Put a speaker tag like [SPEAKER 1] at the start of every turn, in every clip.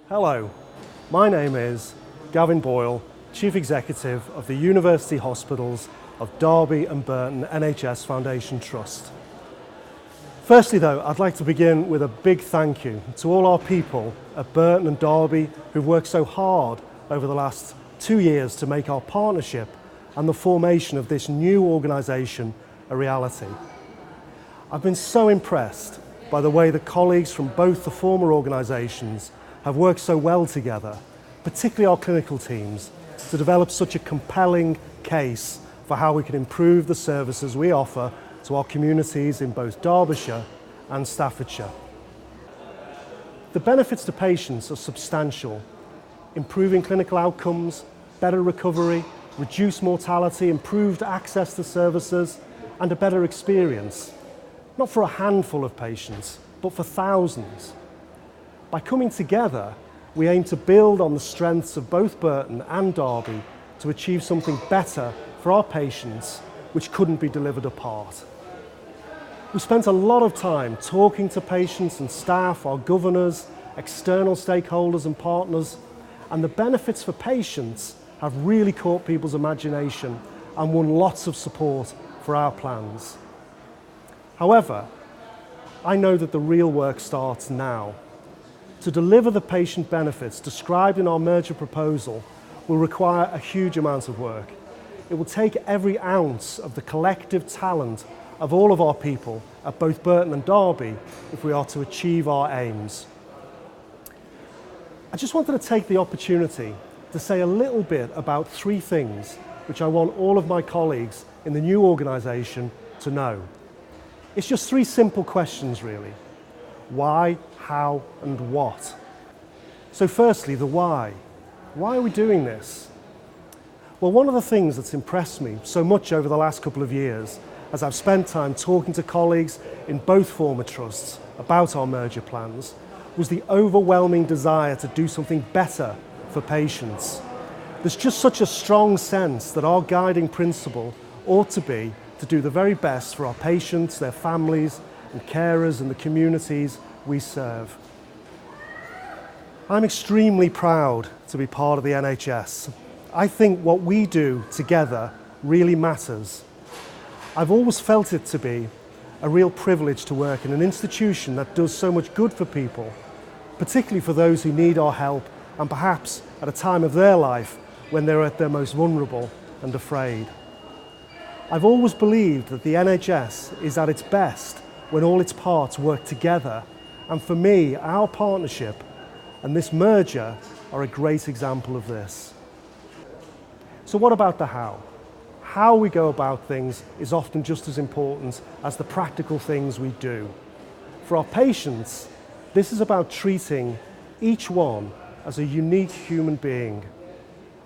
[SPEAKER 1] Hello, my name is Gavin Boyle, Chief Executive of the University Hospitals of Derby and Burton NHS Foundation Trust. Firstly though, I'd like to begin with a big thank you to all our people at Burton and Derby who've worked so hard over the last 2 years to make our partnership and the formation of this new organisation a reality. I've been so impressed by the way the colleagues from both the former organisations have worked so well together, particularly our clinical teams, to develop such a compelling case for how we can improve the services we offer to our communities in both Derbyshire and Staffordshire. The benefits to patients are substantial: improving clinical outcomes, better recovery, reduced mortality, improved access to services, and a better experience, not for a handful of patients, but for thousands. By coming together, we aim to build on the strengths of both Burton and Derby to achieve something better for our patients, which couldn't be delivered apart. We spent a lot of time talking to patients and staff, our governors, external stakeholders and partners, and the benefits for patients have really caught people's imagination and won lots of support for our plans. However, I know that the real work starts now. To deliver the patient benefits described in our merger proposal will require a huge amount of work. It will take every ounce of the collective talent of all of our people at both Burton and Derby if we are to achieve our aims. I just wanted to take the opportunity to say a little bit about 3 things which I want all of my colleagues in the new organisation to know. It's just 3 simple questions really. Why, how and what? So firstly, the why. Why are we doing this? Well, one of the things that's impressed me so much over the last couple of years as I've spent time talking to colleagues in both former trusts about our merger plans was the overwhelming desire to do something better for patients. There's just such a strong sense that our guiding principle ought to be to do the very best for our patients, their families and carers and the communities we serve. I'm extremely proud to be part of the NHS. I think what we do together really matters. I've always felt it to be a real privilege to work in an institution that does so much good for people, particularly for those who need our help and perhaps at a time of their life when they're at their most vulnerable and afraid. I've always believed that the NHS is at its best when all its parts work together, and for me, our partnership and this merger are a great example of this. So what about the how? How we go about things is often just as important as the practical things we do. For our patients, this is about treating each one as a unique human being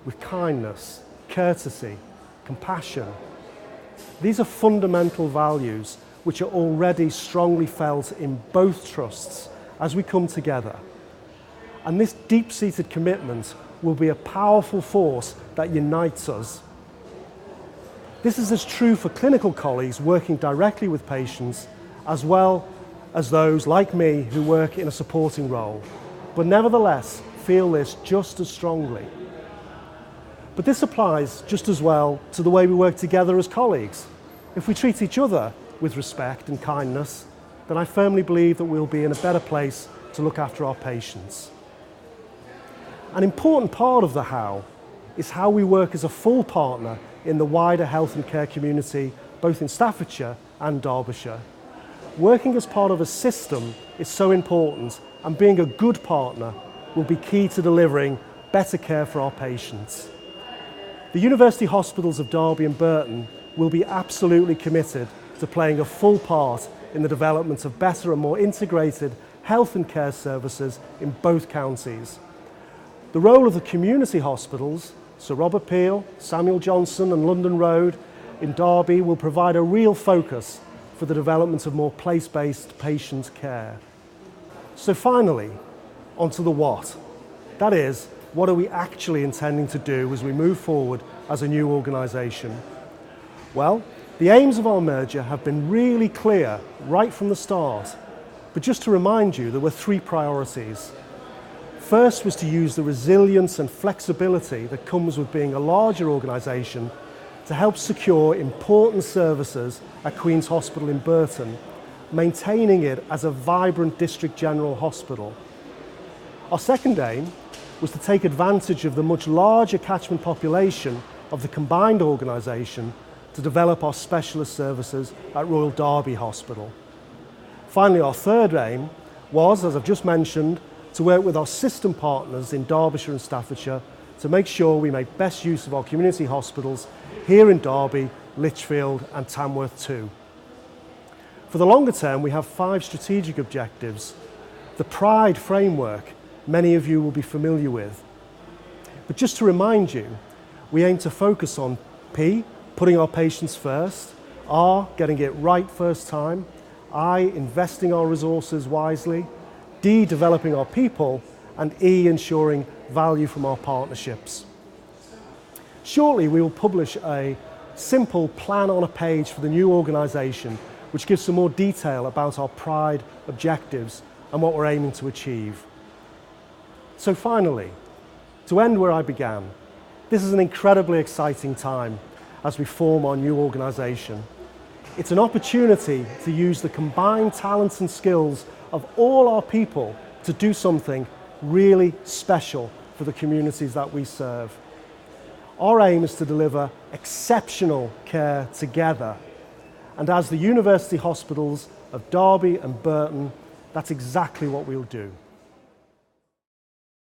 [SPEAKER 1] with kindness, courtesy, compassion. These are fundamental values which are already strongly felt in both trusts as we come together. And this deep-seated commitment will be a powerful force that unites us. This is as true for clinical colleagues working directly with patients as well as those like me who work in a supporting role, but nevertheless feel this just as strongly. But this applies just as well to the way we work together as colleagues. If we treat each other with respect and kindness, then I firmly believe that we'll be in a better place to look after our patients. An important part of the how is how we work as a full partner in the wider health and care community, both in Staffordshire and Derbyshire. Working as part of a system is so important, and being a good partner will be key to delivering better care for our patients. The University Hospitals of Derby and Burton will be absolutely committed to playing a full part in the development of better and more integrated health and care services in both counties. The role of the community hospitals, Sir Robert Peel, Samuel Johnson and London Road in Derby, will provide a real focus for the development of more place-based patient care. So finally, onto the what. That is, what are we actually intending to do as we move forward as a new organisation? Well, the aims of our merger have been really clear right from the start. But just to remind you, there were 3 priorities. First was to use the resilience and flexibility that comes with being a larger organisation to help secure important services at Queen's Hospital in Burton, maintaining it as a vibrant district general hospital. Our second aim was to take advantage of the much larger catchment population of the combined organisation to develop our specialist services at Royal Derby Hospital. Finally, our third aim was, as I've just mentioned, to work with our system partners in Derbyshire and Staffordshire to make sure we make best use of our community hospitals here in Derby, Lichfield and Tamworth too. For the longer term, we have 5 strategic objectives. The PRIDE framework, many of you will be familiar with. But just to remind you, we aim to focus on P, putting our patients first, R, getting it right first time, I, investing our resources wisely, D, developing our people, and E, ensuring value from our partnerships. Shortly, we will publish a simple plan on a page for the new organisation, which gives some more detail about our PRIDE objectives and what we're aiming to achieve. So finally, to end where I began, this is an incredibly exciting time as we form our new organisation. It's an opportunity to use the combined talents and skills of all our people to do something really special for the communities that we serve. Our aim is to deliver exceptional care together. And as the university hospitals of Derby and Burton, that's exactly what we'll do.